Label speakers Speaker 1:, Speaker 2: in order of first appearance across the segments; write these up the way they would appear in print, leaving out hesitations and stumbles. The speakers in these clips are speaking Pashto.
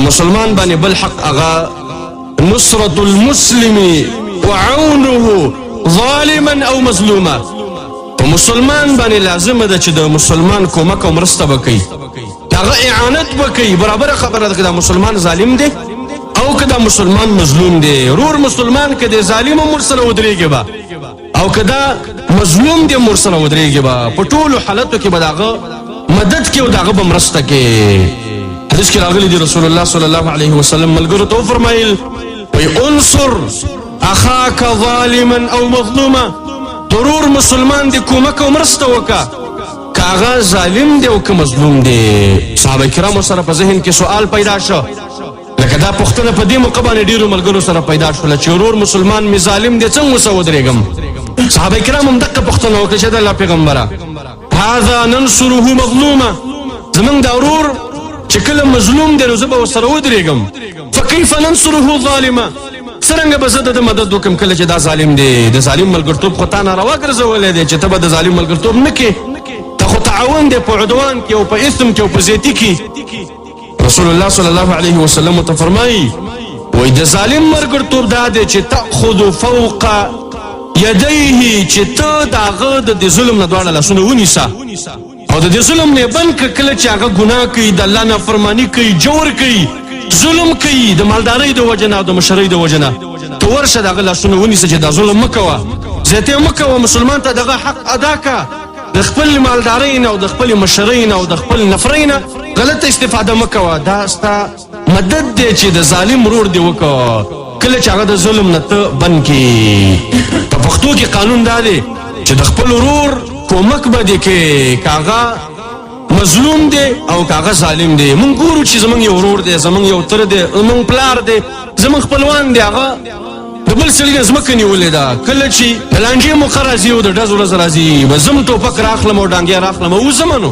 Speaker 1: مسلمان باندې بل حق هغه نصرة المسلم وعونه ظالما او مظلوما. په مسلمان باندې لازم ده چې د مسلمان کومک او مرسته وکړي، هغه اعانت وکړي. برابر خبره ده که دا مسلمان ظالم دی او که دا مسلمان مظلوم دی. رور مسلمان که دی ظالم هم ورسره ودرېږي به او که دا مظلوم دی هم ورسره ودرېږي به. په ټولو حالتو کې به د هغه مدد کې او د هغه به مرسته کې. حدیث کې راغلی دی رسول الله صلی الله علیه وسلم ملګرو ته وفرمایل وی انصر اخاک ظالما او مظلوما، ضرور مسلمان دی کومک او مرسته وکړه که هغه ظالم دی او که مظلوم دی. صحابه کرامو سره په ذهن کې سوال پیدا شو، لکه دا پوښتنه په دې موقع باندې ډېرو ملګرو سره پیدا شوله چې ورور مسلمان مې ظالم دی څنګه ورسره ودرېږم. صحابه کرام هم دقه پوښتنه وکړه چې د الله پیغمبره هذا ننصره مظلوما، زمونږ دا ورور چې کله مظلوم دی نو زه به ورسره ودرېږم. فکیف ننصره ظالما، څرنګه به زه د مدد وکړم کله چې دا ظالم دی. د ظالم ملګرتوب خو تا ناروا ګرځولی دی چې ته به د ظالم ملګرتوب نه کې. ته خو تعاون دی په عدوان کې او په اثم کې او په زیتي کې. رسول الله صلی الله علیه وسلم ته فرمایي وایي د ظالم ملګرتوب دا دی چې تأخذ فوق یدیه، چې ته د هغه د ظلم نه دواړه لاسونه ونیسه او د دې ظلم نه بند کړه کله چې هغه ګناه کوي، د الله نافرماني کوي، جور کوي، ظلم کوي د مالدارۍ د وجه نه او د مشرۍ د وجه نه. ته ورشه د هغه لاسونه ونیسه چې دا ظلم مه کوه، زیاتې مه کوه، مسلمان ته دغه حق ادا که. د خپل مالدارۍ نه او د خپل مشرۍ نه او د خپل نفرۍ نه غلطه استفاده مه کوه. دا ستا مدد دی چې د ظالم ورور دې وکړه کله چې هغه د ظلم نه ته بند کړي. په پښتو کې قانون دا دی چې د خپل ورور کومک به دې کې که هغه مظلوم دی او که هغه ظالم دی. مونږ ګورو چې زمونږ یو ورور دی، زمونږ یو تره دی، زمونږ پلار دی، زمونږ خپلوان دی، هغه د بل سړي نه ځمکه نیولې ده. کله چې د لانجې موقع راځي او د ډز ورځ راځي به زه هم ټوپک راخلم او ډانګیا راخلم او وځم نو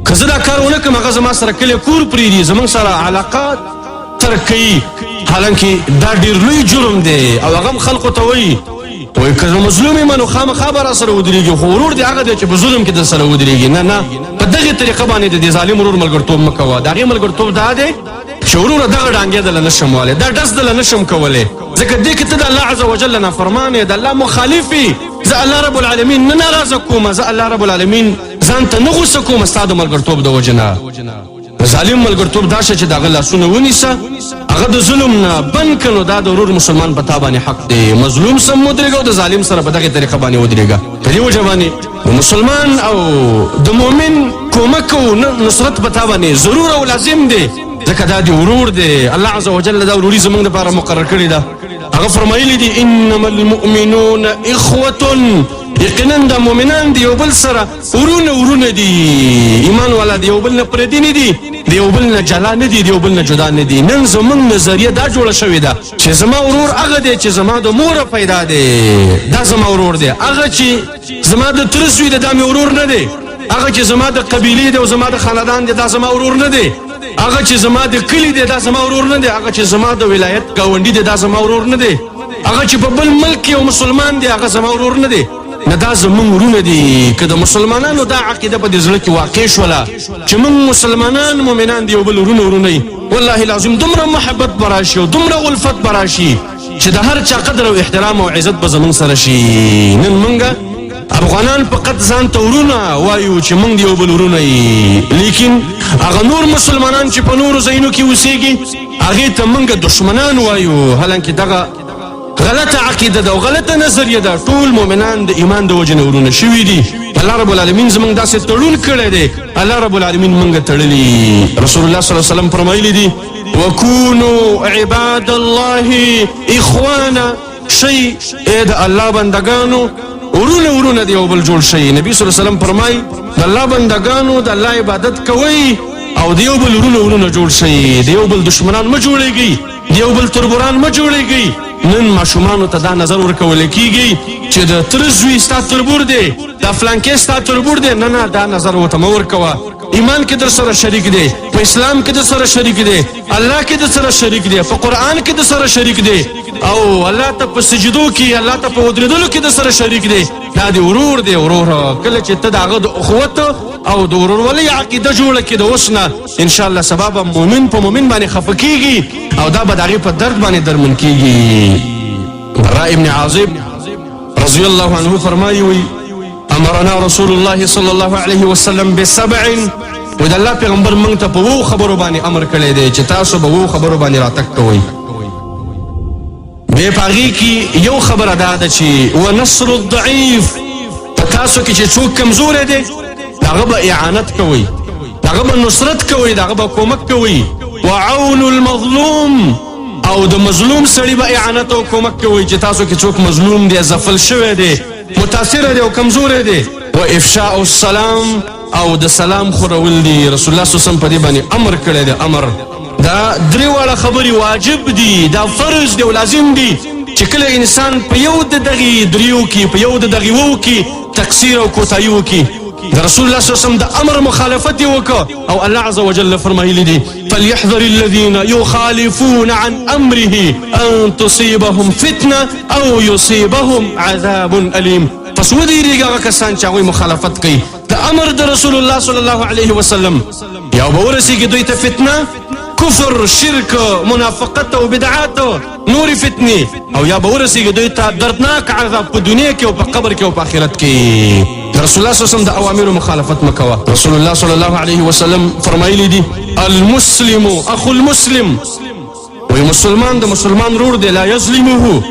Speaker 1: که زه دا کار ونه کړم هغه زما سره کلی کور پرېږدي، زمونږ سره علاقه ترک کوي. حالانکه دا ډېر لوی جرم دی او هغه هم خلقو ته وایي وایي که زه مظلوم یم نو خامخا به راسره ودرېږي، خو ورور دی هغه دی چې په ظلم کې در سره ودرېږي. نه، په دغې طریقه باندې د دې ظالم ورور ملګرتوب مه کوه. د هغې ملګرتوب دا دی چې وروره دغه ډانګې دله نشم والی، دا ډز دله نشم کولی، ځکه دې کې ته د الله عز وجل نافرمان یې، د الله مخالف یې. زه الله رب العالمین نه ناراضه کوم، زه الله رب العالمین ځان ته نه غوسه کوم ستا د ملګرتوب د وجې نه. ظالم ملګرتوب دا شه چې د هغه لاسونه ونیسه، هغه د ظلم نه بند کړه، نو دا د ورور مسلمان په تا باندې حق دی. مظلوم سم ودرېږه او د ظالم سره په دغې طریقه باندې ودرېږه. په دې وجه باندې د مسلمان او د مؤمن کومک او نصرت په تا باندې ضرور او لازم دی، ځکه دا د ورور دی. الله عز وجل دا وروري زموږ دپاره مقرر کړې ده. هغه فرمایلی دي انما المؤمنون اخوة، یقینا د مؤمنان د یو بل سره ورونه دي. ایمان والا د یو بل نه پردي نه دي، د یو بل نه جلا نه دي، د یو بل نه جدا نه دي. نن زموږ نظریه دا جوړه شوې ده چې زما ورور هغه دی چې زما د موره پیدا دی، دا زما ورور دی. هغه چې زما د تره زوی دی دا مې ورور نه دی. هغه چې زما د قبیلې دی او زما د خاندان دی دا زما ورور نه دی. هغه چې زما د کلي دی دا زما ورور نه دی. هغه چې زما د ولایت ګاونډي دی دا زما ورور نه دی. هغه چې په بل ملک یو مسلمان دی هغه زما ورور نه دی. نه دا زمونږ ورونه دي. که د مسلمانانو دا عقیده په دې زړه کې واقع شوله چې موږ مسلمانان مؤمنان دي یو بل ورونه یي، والله العظیم دومره محبت به راشي او دومره الفت به راشي چې د هر چا قدر او احترام او عزت به زمونږ سره شي. نن موږ افغانان فقط ځان ته ورونه وایو چې موږ د یو بل ورونه یي، لیکن هغه نور مسلمانان چې په نورو ځایونو کې اوسېږي هغې ته موږ دشمنان وایو. حالانکه دغه غلطه عقیده ده او غلطه نظریه ده. ټول مؤمنان د ایمان د وجې نه ورونه شوي دي. الله رب العالمین زموږ داسې تړون کړی دی، الله رب العالمین موږ تړلي. رسول الله صلی الله علیه وسلم فرمایلی دي وکونوا عباد الله اخوانا، شي ای د الله بندگانو ورونه دی یو بل جوړ شي. نبی صلی الله علیه وسلم فرمایي د الله بندگانو د الله عبادت کوئ او د یو بل ورونه جوړ شي. د یو بل دشمنان مه جوړېږئ، د یو بل تربوران مه جوړېږئ. نن ماشومانو ته دا نظر ورکول کېږي چې د تره زوی ستا تربور دی، د فلانکې ستا تربور دی. نه، دا نظر ورته مه ورکوه. ایمان کې در سره شریک دی، په اسلام کې در سره شریک دی، الله کې در سره شریک دی، په قرآن کې در سره شریک دی او الله ته په سجدو کې، الله ته په ودرېدلو کې در سره شریک دی. دا د ورور دی. ورور کله چې ته د هغه د اخوت او د ورورولۍ عقیده جوړه کړي د اوس نه انشاءالله سبا به مؤمن په مؤمن باندې خفه کیږي او دا به د هغې په درد باندې درمن کیږي. براء ابن عازب رضی الله عنه فرمایي وي امرنا رسول الله صلی الله علیه وسلم بسبع و د الله پیغمبر موږ ته په 7 خبرو باندې امر کړی دی چې تاسو به 7 خبرو باندې راتګ کوئ. بیا په هغې کې یو خبره دا ده چې ونصر الضعیف په تاسو کې چې څوک کمزوری دی د هغه به اعانت کوئ، د هغه به نصرت کوئ، د هغه به کومک کوئ. وعون المظلوم او د مظلوم سړي به اعانت او کومک کوئ چې تاسو کې څوک مظلوم دی، ځپل شوی دی، متاثره دی او کمزوری دی. وافشاء السلام او د سلام خورول دی. رسول الله صلی الله علیه وسلم په دې باندې امر کړی دی. امر دا 3 واړه خبرې واجب دي، دا فرض دی او لازم دي چې کله انسان په یو د دغې 3 کې په یو د دغې 7 کې تقصیر او کوتاهي وکړي د رسول الله صلی الله علیه وسلم د امر مخالفت یې وکړه او الله عز وجل فرمایلی دي فليحذر الذين يخالفون عن امره ان تصيبهم فتنه او يصيبهم عذاب اليم. پس ودېرېږي هغه کسان چې هغوی مخالفت کوي د امر د رسول الله صلی الله علیه وسلم، یا به ورسېږي دوی ته فتنه، کفر، شرک، منافقت او بدعات، نورې فتنې، او یا به ورسېږي دوی ته دردناک عذاب په دنیا کې او په قبر کې او په آخرت کې. رسول الله صلی الله علیه وسلم د اوامرو مخالفت مه کوه. رسول الله صلی الله علیه وسلم فرمایلی دي المسلم اخو المسلم، وی مسلمان د مسلمان رور دی، لا یظلمه،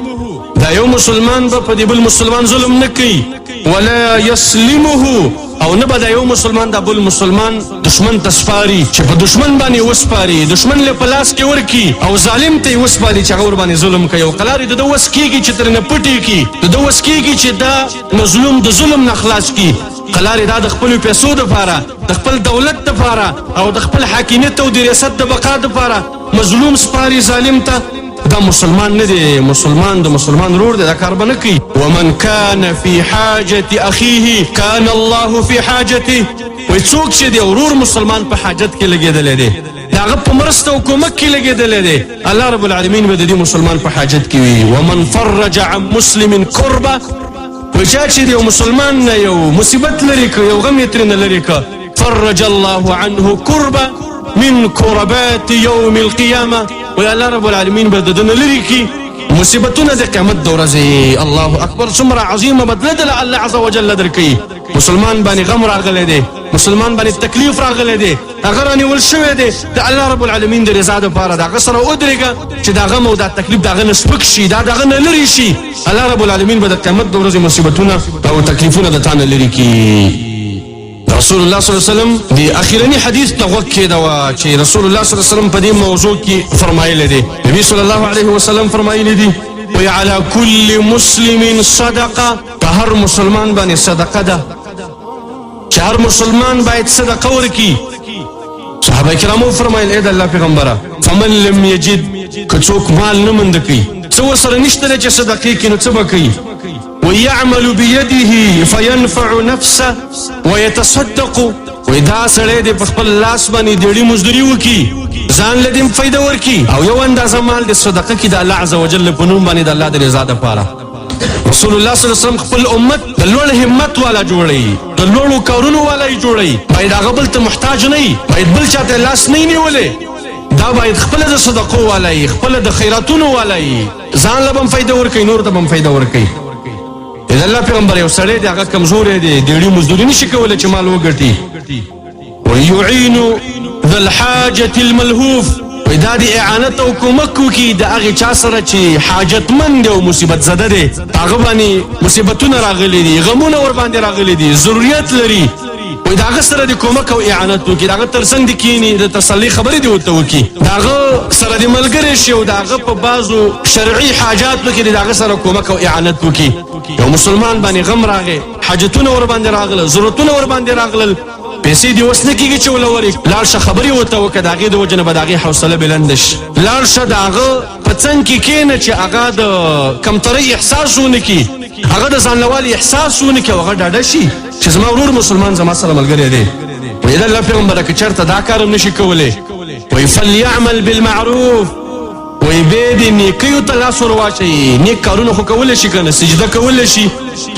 Speaker 1: دا یو مسلمان به په دې بل مسلمان ظلم نه کوي، ولا یسلمه، او نه به دا یو مسلمان دا بل مسلمان دشمن ته سپاري چې په دشمن باندې وسپاري، دشمن له په لاس کې ورکي او ظالم ته یې وسپاري چې هغه ورباندې ظلم کوي او قلارې د ده وس کېږي چې ترېنه پټې کړي، د ده وس کېږي چې دا مظلوم د ظلم نه خلاص کړي. قلارې دا د خپلو پیسو دپاره، د خپل دولت دپاره او د خپل حاکمیت او د ریاست د بقا دپاره مظلوم سپاري ظالم ته، دا مسلمان نه دی. مسلمان د مسلمان رور دی، دا کار به نه کوي. ومن کان فی حاجت اخیه کان الله فی حاجته، وایي څوک چې دی ورور مسلمان په حاجت کې لګېدلی دی، د هغه په مرسته او کومک کې لګېدلی دی، الله رب العالمین به د دې مسلمان په حاجت کې وي. ومن فرج عن مسلم کربه، وایي چا چې دی یو مسلمان نه یو مصیبت لرې که، یو غم یې ترېنه لرې که، فرج الله عنه کربه من کربات یوم القیامه، وی الله رب العالمین به د ده نه لرې کړي مصیبتونه د قیامت د ورځې. الله اکبر، څومره عظیمه بدله ده الله عز وجل درکوي. مسلمان باندې غم راغلی دی، مسلمان باندې تکلیف راغلی دی، هغه رانیول شوی دی د الله رب العالمین د رضا دپاره، د هغه سره ودرېږه چې د غم او دا تکلیف د هغه نه سپک شي، دا د هغه نه لرې شي. الله رب العالمین به د قیامت د ورځې مصیبتونه او تکلیفونه د تا نه لرې کړي. رسول الله صلی الله علیه وسلم د اخیرنی حدیث ته غوږ کېږده چې رسول الله صلی الله علیه وسلم په دې موضوع کې فرمایلی دی. نبي صلی الله علیه وسلم فرمایلی دی وی علی کل مسلم صدقه، په هر مسلمان باندې صدقه ده چې هر مسلمان باید صدقه ورکړي. صحابه کرامو فرمایل ای د الله پیغمبره فمن لم یجد، که څوک مال نه منده کوي، څه ورسره نشته دی چې صدقې کړي، نو څه به کوي؟ ويعمل بيده فينفع نفسه ويتصدق، وی دا سړی دی په خپل لاس باندې دیړي مزدوري وکړي، ځان له دې فایده ورکړي او یو اندازه مال د صدقه کړي د الله عز وجل په نوم باندې د الله د رضا دپاره. رسول الله صلی الله علیه وسلم خپل امت د لوړ همت والا جوړوي، د لوړو کارونو والا یې جوړوي. باید هغه بل ته محتاج نه وي، باید بل چاته لاس نه نیولی، دا باید خپله د صدقو والا وي، خپله د خیراتونو والا وي، ځان له به هم فایده ورکوي، نور ته به هم فایده ورکوي. د الله پیغمبر یو سړی دی هغه کمزوری دی، دیړي مزدوري نشي کولی چې مال وګټي. ویعین ذا الحاجة الملهوف، وی دا د اعانت او کومک وکړي د هغې چا سره چې حاجتمند دی او مصیبت زده دی، هغه باندې مصیبتونه راغلي دي، غمونه ورباندې راغلي دي، ضرورت لري، وی د هغه سره د کومک او اعانت وکړي، د هغه تر څنګ دې کښېني، د تسلي خبرې دې ورته وکړي، د هغه سره دې ملګری شي او د هغه په بعضو شرعي حاجاتو کې د هغه سره کومک او اعانت وکړي. یو مسلمان باندې غم راغی، حاجتونه ورباندې راغلل، ضرورتونه ورباندې راغلل، پیسې دې وس نه کېږي چې وله ورکړي، لاړ شه خبرې ورته وکړه، د هغې د وجې نه به د هغې حوصله بلنده شي. لاړ شه د هغه په څنګ کې کښېنه چې هغه د کمترۍ احساس ونه کړي، هغه د ځانلوالي احساس ونه کړي او هغه ډاډه شي چې زما ورور مسلمان زما سره ملګری دی. وایي د الله پیغمبره که چېرته دا کار هم نشي کولی، وایي فلیعمل بالمعروف، وایي بیا دې نیکیو ته لاس ور واچوي. نیک کارونه خو کولی شي که نه، سجده کولی شي،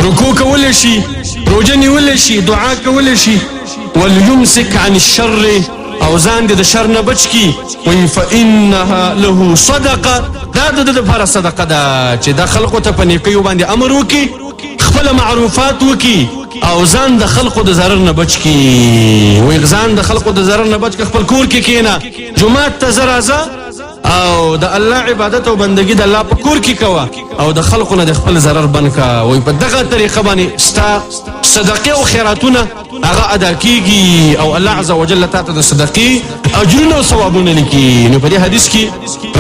Speaker 1: رکوع کولی شي، روژه نیولی شي، دعا کولی شي، وليمسك عن الشر او ځان دې د شر نه بچ کی وی فانها له صدقه دا د لپاره صدقه ده چې د خلقو ته په نیکیو باندې امر وکي خپل معروفات وکي او ځان د خلقو د ضرر نه بچ کی وی ځان د خلقو د ضرر نه بچ کی خپل کور کې کینا جمعات ته زرازه او د الله عبادت او بندگی د الله په کور کې کوه او د خلقو نه د خپل ضرر بند کا وی په دغه طریقه باندې ستا صدقه او خیراتونه هغه ادا کیږي او الله عز وجل تعالی د صدقې اجرونه او ثوابونه لیکي نو په دې حدیث کې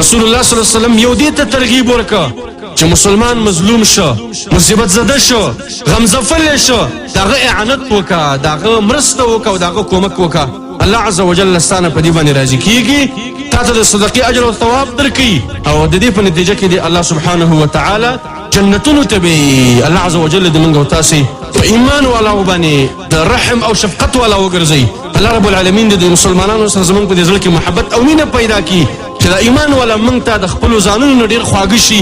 Speaker 1: رسول الله صلی الله علیه وسلم یو دې ته ترغیب ورکړه چې مسلمان مظلوم شو مصیبت زده شو غمزفل شو دغه اعانت وکا دغه مرسته وکا دغه کومک وکا الله عز وجل ستانه په دې باندې راضي کیږي تاسو د صدقې اجر او ثواب درکې او د دې په نتیجه کې دی الله سبحانه و تعالی جنتونو ته به الله عز وجل د منګو تاسو په ایمان والا باندې د رحم او شفقت والا وګرځي الله رب العالمین د مسلمانانو سره زمونږ په دې ځل کې محبت او مینه پیدا کړي چې د ایمان والا موږ ته د خپل ځانونو ډیر خواږه شي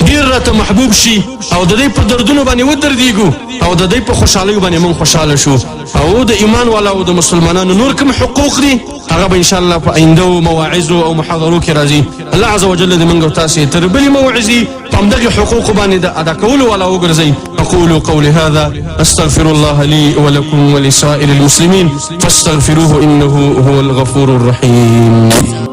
Speaker 1: ډیر راته محبوب شي او د دې په دردونو باندې ودرېږو او د دې په خوشحالۍ باندې موږ خوشاله شو او د ایمان والا او د مسلمانانو نور کوم حقوق دي هغه ان شاء الله په آینده مواعظ او محاضرو کې راځي الله عز وجل دې موږ تاسو تر بلې موعظي په دغه حقوق باندې ادا کول ولا وګرځي اقول قولي هذا استغفر الله لي ولكم ولسائر المسلمين فاستغفروه انه هو الغفور الرحيم